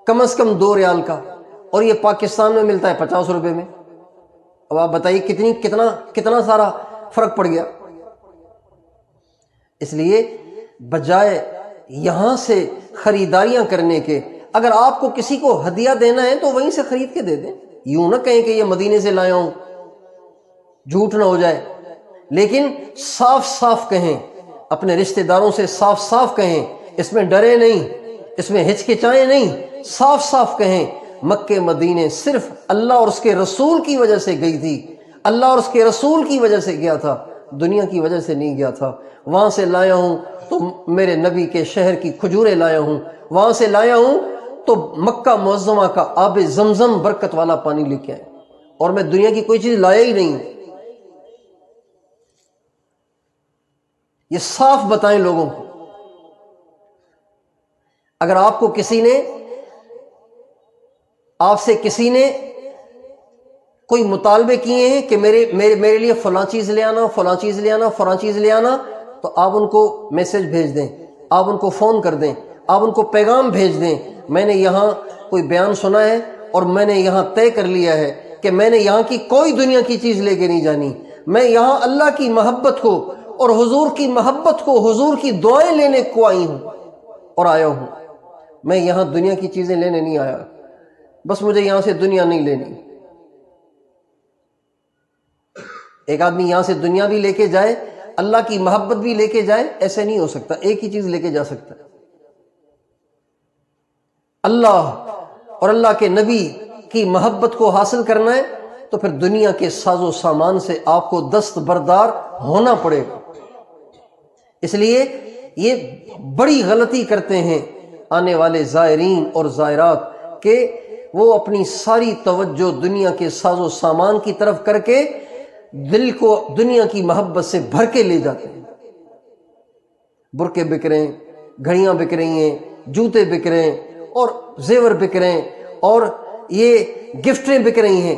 کم از کم 2 ریال کا، اور یہ پاکستان میں ملتا ہے 50 روپے میں۔ اب آپ بتائیے کتنا سارا فرق پڑ گیا۔ اس لیے بجائے یہاں سے خریداریاں کرنے کے، اگر آپ کو کسی کو ہدیہ دینا ہے تو وہیں سے خرید کے دے دیں، یوں نہ کہیں کہ یہ مدینے سے لایا ہوں، جھوٹ نہ ہو جائے، لیکن صاف صاف کہیں، اپنے رشتہ داروں سے صاف صاف کہیں، اس میں ڈرے نہیں، اس میں ہچکچائیں نہیں، صاف صاف کہیں مکے مدینے صرف اللہ اور اس کے رسول کی وجہ سے گئی تھی، اللہ اور اس کے رسول کی وجہ سے گیا تھا، دنیا کی وجہ سے نہیں گیا تھا۔ وہاں سے لایا ہوں تو میرے نبی کے شہر کی کھجوریں لایا ہوں، وہاں سے لایا ہوں تو مکہ معظمہ کا آب زمزم برکت والا پانی لے کے آئے، اور میں دنیا کی کوئی چیز لایا ہی نہیں۔ یہ صاف بتائیں لوگوں کو۔ اگر آپ کو آپ سے کسی نے کوئی مطالبے کیے ہیں کہ میرے لیے فلاں چیز لے آنا، فلاں چیز لے آنا، فلاں چیز لے آنا، تو آپ ان کو میسج بھیج دیں، آپ ان کو فون کر دیں، آپ ان کو پیغام بھیج دیں، میں نے یہاں کوئی بیان سنا ہے اور میں نے یہاں طے کر لیا ہے کہ میں نے یہاں کی کوئی دنیا کی چیز لے کے نہیں جانی، میں یہاں اللہ کی محبت کو اور حضور کی محبت کو، حضور کی دعائیں لینے کو آئی ہوں اور آیا ہوں۔ میں یہاں دنیا کی چیزیں لینے نہیں آیا، بس مجھے یہاں سے دنیا نہیں لینی۔ ایک آدمی یہاں سے دنیا بھی لے کے جائے، اللہ کی محبت بھی لے کے جائے، ایسے نہیں ہو سکتا۔ ایک ہی چیز لے کے جا سکتا ہے، اللہ اور اللہ کے نبی کی محبت کو حاصل کرنا ہے تو پھر دنیا کے ساز و سامان سے آپ کو دستبردار ہونا پڑے گا۔ اس لیے یہ بڑی غلطی کرتے ہیں آنے والے زائرین اور زائرات کہ وہ اپنی ساری توجہ دنیا کے ساز و سامان کی طرف کر کے دل کو دنیا کی محبت سے بھر کے لے جاتے ہیں۔ برقعے بک رہے ہیں، گھڑیاں بک رہی ہیں، جوتے بک رہے ہیں، اور زیور بک رہے ہیں، اور یہ گفٹیں بک رہی ہیں،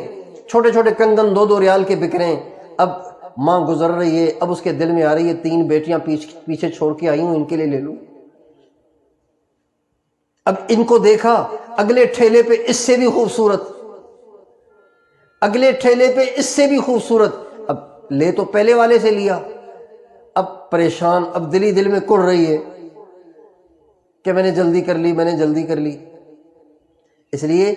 چھوٹے چھوٹے کنگن 2-2 ریال کے بک رہے ہیں۔ اب ماں گزر رہی ہے، اب اس کے دل میں آ رہی ہے 3 بیٹیاں پیچھے چھوڑ کے آئی ہوں، ان کے لیے لے لوں۔ اب ان کو دیکھا اگلے ٹھیلے پہ اس سے بھی خوبصورت، اگلے ٹھیلے پہ اس سے بھی خوبصورت، اب لے تو پہلے والے سے لیا، اب پریشان، اب دل میں کڑ رہی ہے کہ میں نے جلدی کر لی، میں نے جلدی کر لی۔ اس لیے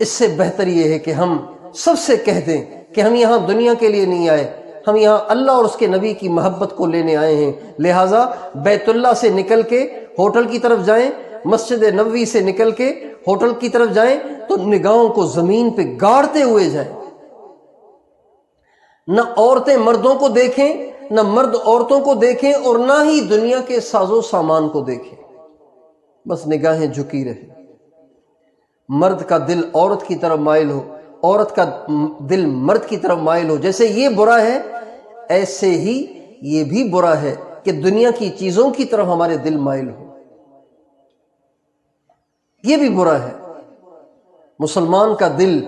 اس سے بہتر یہ ہے کہ ہم سب سے کہہ دیں کہ ہم یہاں دنیا کے لیے نہیں آئے، ہم یہاں اللہ اور اس کے نبی کی محبت کو لینے آئے ہیں۔ لہٰذا بیت اللہ سے نکل کے ہوٹل کی طرف جائیں، مسجد نبوی سے نکل کے ہوٹل کی طرف جائیں تو نگاہوں کو زمین پہ گاڑتے ہوئے جائیں۔ نہ عورتیں مردوں کو دیکھیں، نہ مرد عورتوں کو دیکھیں، اور نہ ہی دنیا کے ساز و سامان کو دیکھیں، بس نگاہیں جھکی رہیں۔ مرد کا دل عورت کی طرف مائل ہو، عورت کا دل مرد کی طرف مائل ہو۔ جیسے یہ برا ہے، ایسے ہی یہ بھی برا ہے کہ دنیا کی چیزوں کی طرف ہمارے دل مائل ہو، یہ بھی برا ہے۔ مسلمان کا دل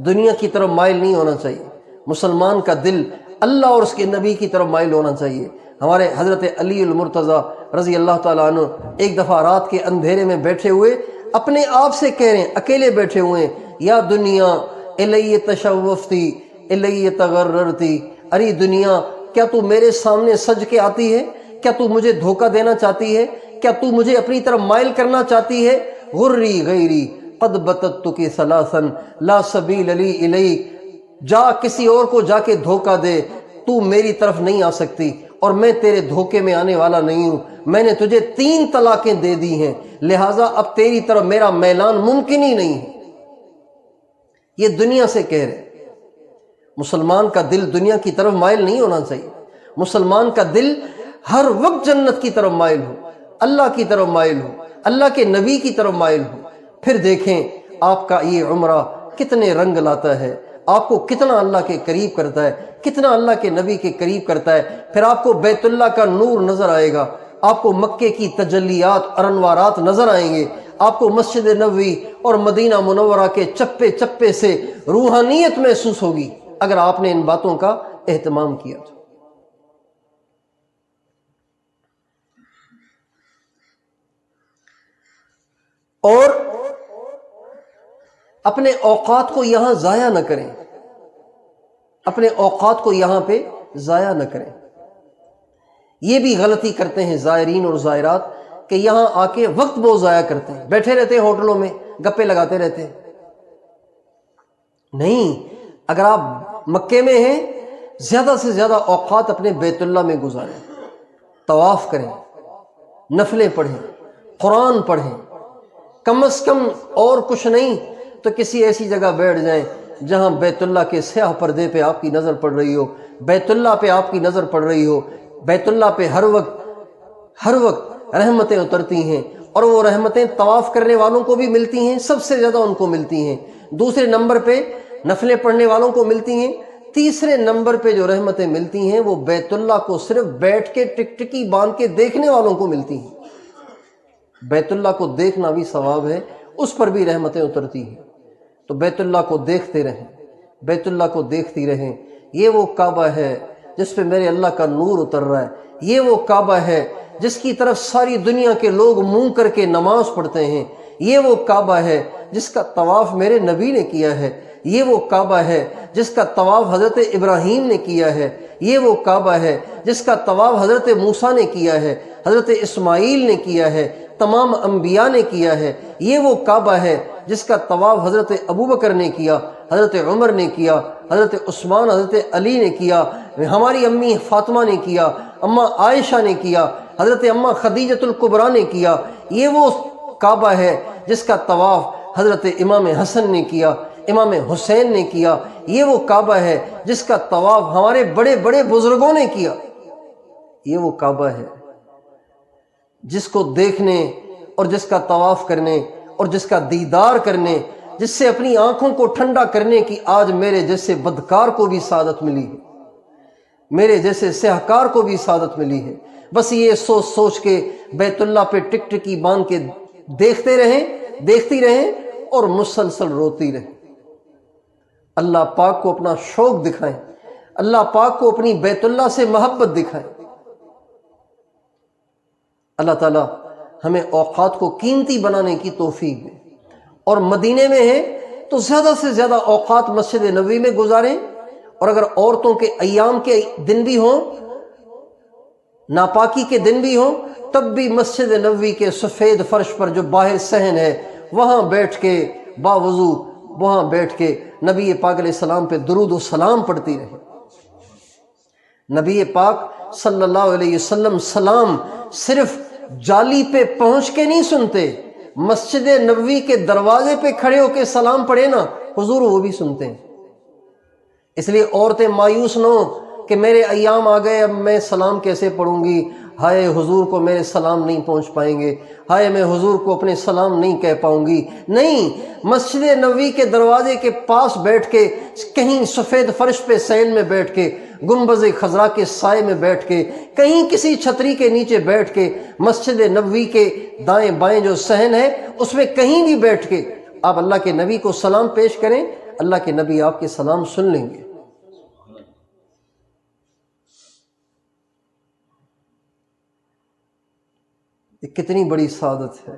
دنیا کی طرف مائل نہیں ہونا چاہیے، مسلمان کا دل اللہ اور اس کے نبی کی طرف مائل ہونا چاہیے۔ ہمارے حضرت علی المرتضیٰ رضی اللہ تعالیٰ عنہ ایک دفعہ رات کے اندھیرے میں بیٹھے ہوئے اپنے آپ سے کہہ رہے ہیں، اکیلے بیٹھے ہوئے ہیں، یا دنیا الی تشوفتی الی تغررتی، ارے دنیا کیا تو میرے سامنے سج کے آتی ہے؟ کیا تو مجھے دھوکہ دینا چاہتی ہے؟ کیا تو مجھے اپنی طرف مائل کرنا چاہتی ہے؟ غری غیری قد بتتک ثلاثا لا سبیل لی الیک، جا کسی اور کو جا کے دھوکہ دے، تو میری طرف نہیں آ سکتی، اور میں تیرے دھوکے میں آنے والا نہیں ہوں۔ میں نے تجھے 3 طلاقیں دے دی ہیں، لہٰذا اب تیری طرف میرا میلان ممکن ہی نہیں ہے۔ یہ دنیا سے کہہ رہے۔ مسلمان کا دل دنیا کی طرف مائل نہیں ہونا چاہیے، مسلمان کا دل ہر وقت جنت کی طرف مائل ہو، اللہ کی طرف مائل ہو، اللہ کے نبی کی طرف مائل ہو۔ پھر دیکھیں آپ کا یہ عمرہ کتنے رنگ لاتا ہے، آپ کو کتنا اللہ کے قریب کرتا ہے، کتنا اللہ کے نبی کے قریب کرتا ہے۔ پھر آپ کو بیت اللہ کا نور نظر آئے گا، آپ کو مکے کی تجلیات اور انوارات نظر آئیں گے، آپ کو مسجد نبوی اور مدینہ منورہ کے چپے چپے سے روحانیت محسوس ہوگی اگر آپ نے ان باتوں کا اہتمام کیا تو۔ اور اپنے اوقات کو یہاں ضائع نہ کریں، اپنے اوقات کو یہاں پہ ضائع نہ کریں۔ یہ بھی غلطی کرتے ہیں زائرین اور زائرات کہ یہاں آ کے وقت بہت ضائع کرتے ہیں، بیٹھے رہتے ہیں ہوٹلوں میں، گپے لگاتے رہتے ہیں۔ نہیں، اگر آپ مکے میں ہیں زیادہ سے زیادہ اوقات اپنے بیت اللہ میں گزاریں، طواف کریں، نفلیں پڑھیں، قرآن پڑھیں، کم از کم اور کچھ نہیں تو کسی ایسی جگہ بیٹھ جائیں جہاں بیت اللہ کے سیاہ پردے پہ آپ کی نظر پڑ رہی ہو، بیت اللہ پہ آپ کی نظر پڑ رہی ہو۔ بیت اللہ پہ ہر وقت رحمتیں اترتی ہیں، اور وہ رحمتیں طواف کرنے والوں کو بھی ملتی ہیں، سب سے زیادہ ان کو ملتی ہیں۔ دوسرے نمبر پہ نفلیں پڑھنے والوں کو ملتی ہیں۔ تیسرے نمبر پہ جو رحمتیں ملتی ہیں وہ بیت اللہ کو صرف بیٹھ کے ٹکٹکی باندھ کے دیکھنے والوں کو ملتی ہیں۔ بیت اللہ کو دیکھنا بھی ثواب ہے، اس پر بھی رحمتیں اترتی ہیں۔ تو بیت اللہ کو دیکھتے رہیں، بیت اللہ کو دیکھتی رہیں۔ یہ وہ کعبہ ہے جس پہ میرے اللہ کا نور اتر رہا ہے، یہ وہ کعبہ ہے جس کی طرف ساری دنیا کے لوگ منہ کر کے نماز پڑھتے ہیں، یہ وہ کعبہ ہے جس کا طواف میرے نبی نے کیا ہے، یہ وہ کعبہ ہے جس کا طواف حضرت ابراہیم نے کیا ہے، یہ وہ کعبہ ہے جس کا طواف حضرت موسیٰ نے کیا ہے، حضرت اسماعیل نے کیا ہے، تمام انبیاء نے کیا ہے، یہ وہ کعبہ ہے جس کا طواف حضرت ابوبکر نے کیا، حضرت عمر نے کیا، حضرت عثمان حضرت علی نے کیا، ہماری امی فاطمہ نے کیا، اماں عائشہ نے کیا، حضرت اماں خدیجۃ الکبریٰ نے کیا، یہ وہ کعبہ ہے جس کا طواف حضرت امام حسن نے کیا، امام حسین نے کیا، یہ وہ کعبہ ہے جس کا طواف ہمارے بڑے بڑے بزرگوں نے کیا، یہ وہ کعبہ ہے جس کو دیکھنے اور جس کا طواف کرنے اور جس کا دیدار کرنے، جس سے اپنی آنکھوں کو ٹھنڈا کرنے کی آج میرے جیسے بدکار کو بھی سعادت ملی ہے، میرے جیسے سیاہکار کو بھی سعادت ملی ہے۔ بس یہ سوچ سوچ کے بیت اللہ پہ ٹکٹکی باندھ کے دیکھتی رہیں اور مسلسل روتی رہیں۔ اللہ پاک کو اپنا شوق دکھائیں، اللہ پاک کو اپنی بیت اللہ سے محبت دکھائیں۔ اللہ تعالیٰ ہمیں اوقات کو قیمتی بنانے کی توفیق دے، اور مدینے میں ہیں تو زیادہ سے زیادہ اوقات مسجد نبوی میں گزاریں، اور اگر عورتوں کے ایام کے دن بھی ہوں، ناپاکی کے دن بھی ہوں، تب بھی مسجد نبوی کے سفید فرش پر جو باہر صحن ہے وہاں بیٹھ کے باوضو وہاں بیٹھ کے نبی پاک علیہ السلام پہ درود و سلام پڑھتی رہے۔ نبی پاک صلی اللہ علیہ وسلم سلام صرف جالی پہ پہنچ کے نہیں سنتے، مسجد نبوی کے دروازے پہ کھڑے ہو کے سلام پڑھے نا حضور وہ بھی سنتے ہیں۔ اس لیے عورتیں مایوس نہ ہوں کہ میرے ایام آ گئے، اب میں سلام کیسے پڑھوں گی، ہائے حضور کو میرے سلام نہیں پہنچ پائیں گے، ہائے میں حضور کو اپنے سلام نہیں کہہ پاؤں گی۔ نہیں، مسجد نبوی کے دروازے کے پاس بیٹھ کے، کہیں سفید فرش پہ صحن میں بیٹھ کے، گنبد خضرا کے سائے میں بیٹھ کے، کہیں کسی چھتری کے نیچے بیٹھ کے، مسجد نبوی کے دائیں بائیں جو صحن ہے اس میں کہیں بھی بیٹھ کے آپ اللہ کے نبی کو سلام پیش کریں، اللہ کے نبی آپ کے سلام سن لیں گے۔ یہ کتنی بڑی سعادت ہے،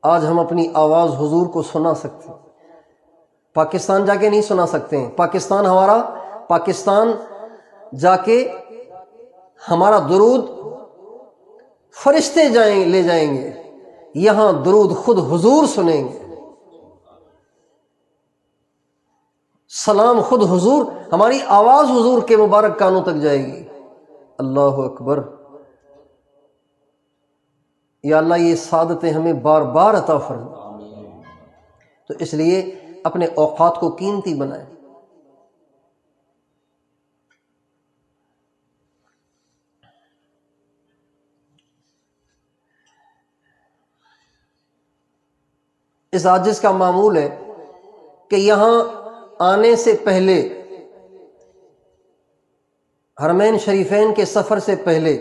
آج ہم اپنی آواز حضور کو سنا سکتے ہیں۔ پاکستان جا کے نہیں سنا سکتے ہیں، پاکستان جا کے ہمارا درود فرشتے لے جائیں گے، یہاں درود خود حضور سنیں گے، سلام خود حضور، ہماری آواز حضور کے مبارک کانوں تک جائے گی۔ اللہ اکبر۔ یا اللہ یہ سعادتیں ہمیں بار بار عطا فرما، تو اس لیے اپنے اوقات کو قیمتی بنائیں۔ اس عاجز کا معمول ہے کہ یہاں آنے سے پہلے، حرمین شریفین کے سفر سے پہلے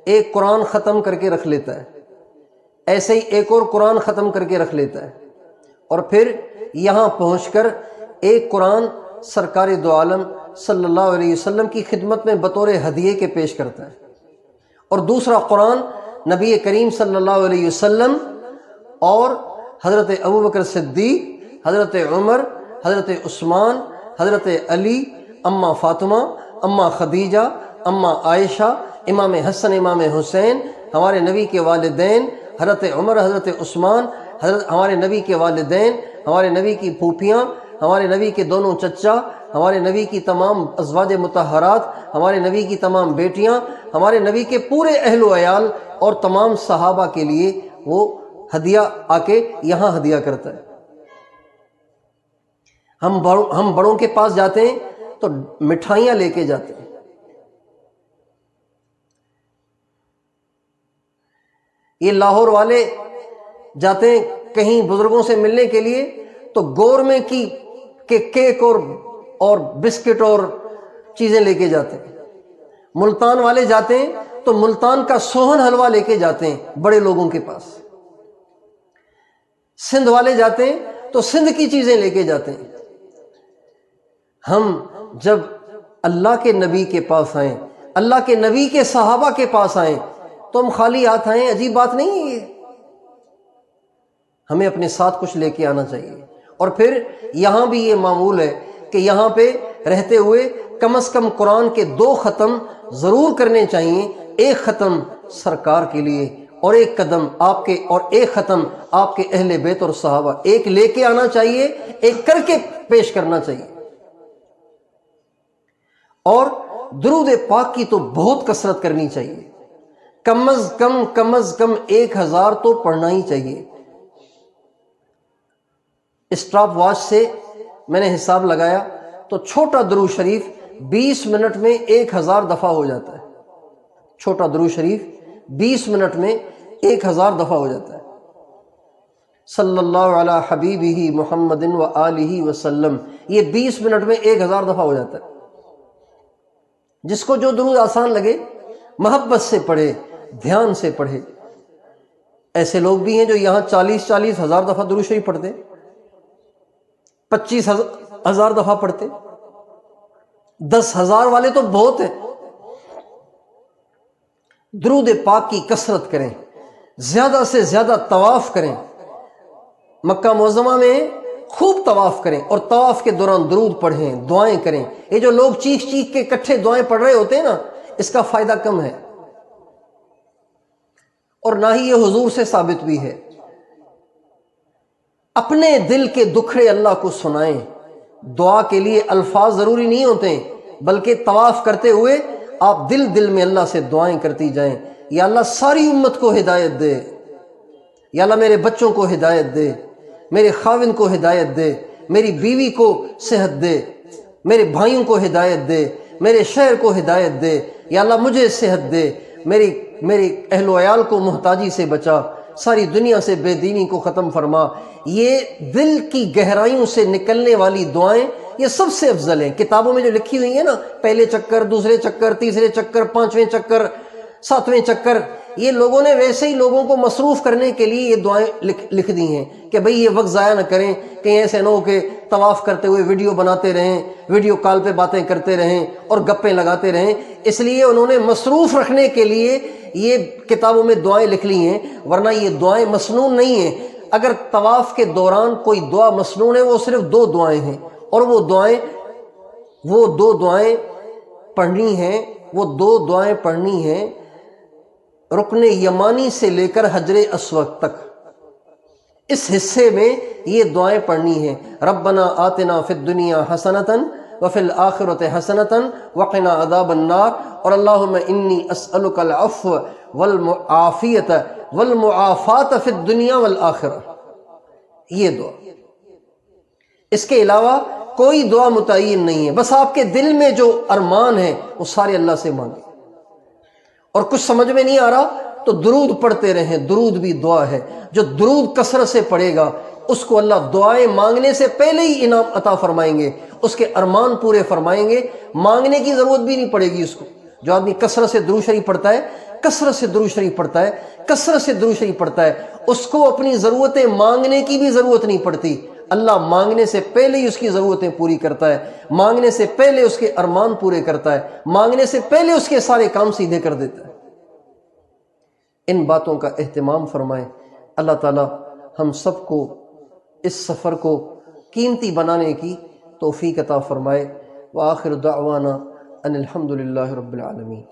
ایک قرآن ختم کر کے رکھ لیتا ہے، ایسے ہی ایک اور قرآن ختم کر کے رکھ لیتا ہے، اور پھر یہاں پہنچ کر ایک قرآن سرکار دو عالم صلی اللہ علیہ وسلم کی خدمت میں بطور ہدیے کے پیش کرتا ہے، اور دوسرا قرآن نبی کریم صلی اللہ علیہ وسلم اور حضرت ابوبکر صدیق، حضرت عمر، حضرت عثمان، حضرت علی، اماں فاطمہ، اماں خدیجہ، اماں عائشہ، امام حسن، امام حسین، ہمارے نبی کے والدین، حضرت عمر، حضرت عثمان، ہمارے نبی کے والدین، ہمارے نبی کی پھوپھیاں، ہمارے نبی کے دونوں چچا، ہمارے نبی کی تمام ازواج مطہرات، ہمارے نبی کی تمام بیٹیاں، ہمارے نبی کے پورے اہل و عیال اور تمام صحابہ کے لیے وہ ہدیہ آ کے یہاں ہدیہ کرتا ہے۔ ہم بڑوں کے پاس جاتے ہیں تو مٹھائیاں لے کے جاتے ہیں، یہ لاہور والے جاتے ہیں کہیں بزرگوں سے ملنے کے لیے تو گورمے کی کیک اور بسکٹ اور چیزیں لے کے جاتے ہیں۔ ملتان والے جاتے ہیں تو ملتان کا سوہن حلوہ لے کے جاتے ہیں بڑے لوگوں کے پاس۔ سندھ والے جاتے ہیں تو سندھ کی چیزیں لے کے جاتے ہیں۔ ہم جب اللہ کے نبی کے پاس آئیں، اللہ کے نبی کے صحابہ کے پاس آئیں تو ہم خالی ہاتھ آئیں، عجیب بات نہیں ہے یہ؟ ہمیں اپنے ساتھ کچھ لے کے آنا چاہیے۔ اور پھر یہاں بھی یہ معمول ہے کہ یہاں پہ رہتے ہوئے کم از کم قرآن کے 2 ختم ضرور کرنے چاہیے، 1 ختم سرکار کے لیے اور 1 قدم آپ کے، اور 1 ختم آپ کے اہل بیت اور صحابہ، 1 لے کے آنا چاہیے، 1 کر کے پیش کرنا چاہیے۔ اور درود پاک کی تو بہت کثرت کرنی چاہیے، کم از کم 1000 تو پڑھنا ہی چاہیے۔ اسٹاپ واچ سے میں نے حساب لگایا تو چھوٹا درود شریف 20 منٹ میں 1000 دفعہ ہو جاتا ہے۔ چھوٹا درود شریف 20 منٹ میں 1000 دفعہ ہو جاتا ہے۔ صلی اللہ علی حبیبہ محمد و آلہ وسلم، یہ 20 منٹ میں 1000 دفعہ ہو جاتا ہے۔ جس کو جو درود آسان لگے محبت سے پڑھے، دھیان سے پڑھے۔ ایسے لوگ بھی ہیں جو یہاں 40 ہزار دفعہ درود شریف پڑھتے، 25,000 دفعہ پڑھتے، 10,000 والے تو بہت ہیں۔ درود پاک کی کثرت کریں، زیادہ سے زیادہ طواف کریں، مکہ معظمہ میں خوب طواف کریں، اور طواف کے دوران درود پڑھیں، دعائیں کریں۔ یہ جو لوگ چیخ کے اکٹھے دعائیں پڑھ رہے ہوتے ہیں نا، اس کا فائدہ کم ہے، اور نہ ہی یہ حضور سے ثابت بھی ہے۔ اپنے دل کے دکھڑے اللہ کو سنائیں۔ دعا کے لیے الفاظ ضروری نہیں ہوتے، بلکہ طواف کرتے ہوئے آپ دل میں اللہ سے دعائیں کرتی جائیں، یا اللہ ساری امت کو ہدایت دے، یا اللہ میرے بچوں کو ہدایت دے، میرے خاوند کو ہدایت دے، میری بیوی کو صحت دے، میرے بھائیوں کو ہدایت دے، میرے شہر کو ہدایت دے، یا اللہ مجھے صحت دے، میری اہل و عیال کو محتاجی سے بچا، ساری دنیا سے بے دینی کو ختم فرما۔ یہ دل کی گہرائیوں سے نکلنے والی دعائیں یہ سب سے افضل ہیں۔ کتابوں میں جو لکھی ہوئی ہیں نا، پہلے چکر، دوسرے چکر، تیسرے چکر، 5ویں چکر، 7ویں چکر، یہ لوگوں نے ویسے ہی لوگوں کو مصروف کرنے کے لیے یہ دعائیں لکھ دی ہیں کہ بھئی یہ وقت ضائع نہ کریں، کہیں ایسے نہ ہو کہ طواف کرتے ہوئے ویڈیو بناتے رہیں، ویڈیو کال پہ باتیں کرتے رہیں اور گپیں لگاتے رہیں۔ اس لیے انہوں نے مصروف رکھنے کے لیے یہ کتابوں میں دعائیں لکھ لی ہیں، ورنہ یہ دعائیں مسنون نہیں ہیں۔ اگر طواف کے دوران کوئی دعا مسنون ہے، وہ صرف 2 دعائیں ہیں، اور وہ دو دعائیں پڑھنی ہیں رکن یمانی سے لے کر حجر اسود تک۔ اس حصے میں یہ دعائیں پڑھنی ہیں: ربنا آتنا فی الدنیا حسنۃ وفی الآخرۃ حسنۃ وقنا عذاب النار، اور اللہم انی اسألک العفو والعافیۃ والمعافاۃ فی الدنیا والآخرہ۔ یہ دعا، اس کے علاوہ کوئی دعا متعین نہیں ہے، بس آپ کے دل میں جو ارمان ہے وہ سارے اللہ سے مانگیں۔ اور کچھ سمجھ میں نہیں آ رہا تو درود پڑھتے رہیں، درود بھی دعا ہے۔ جو درود کثرت سے پڑھے گا اس کو اللہ دعائیں مانگنے سے پہلے ہی انعام عطا فرمائیں گے، اس کے ارمان پورے فرمائیں گے، مانگنے کی ضرورت بھی نہیں پڑے گی اس کو۔ جو آدمی کثرت سے درود شریف پڑھتا ہے، کثرت سے درود شریف پڑھتا ہے، اس کو اپنی ضرورتیں مانگنے کی بھی ضرورت نہیں پڑتی۔ اللہ مانگنے سے پہلے ہی اس کی ضرورتیں پوری کرتا ہے، مانگنے سے پہلے اس کے ارمان پورے کرتا ہے، مانگنے سے پہلے اس کے سارے کام سیدھے کر دیتا ہے۔ ان باتوں کا اہتمام فرمائیں۔ اللہ تعالی ہم سب کو اس سفر کو قیمتی بنانے کی توفیق عطا فرمائے۔ وآخر دعوانا ان الحمد للہ رب العالمین۔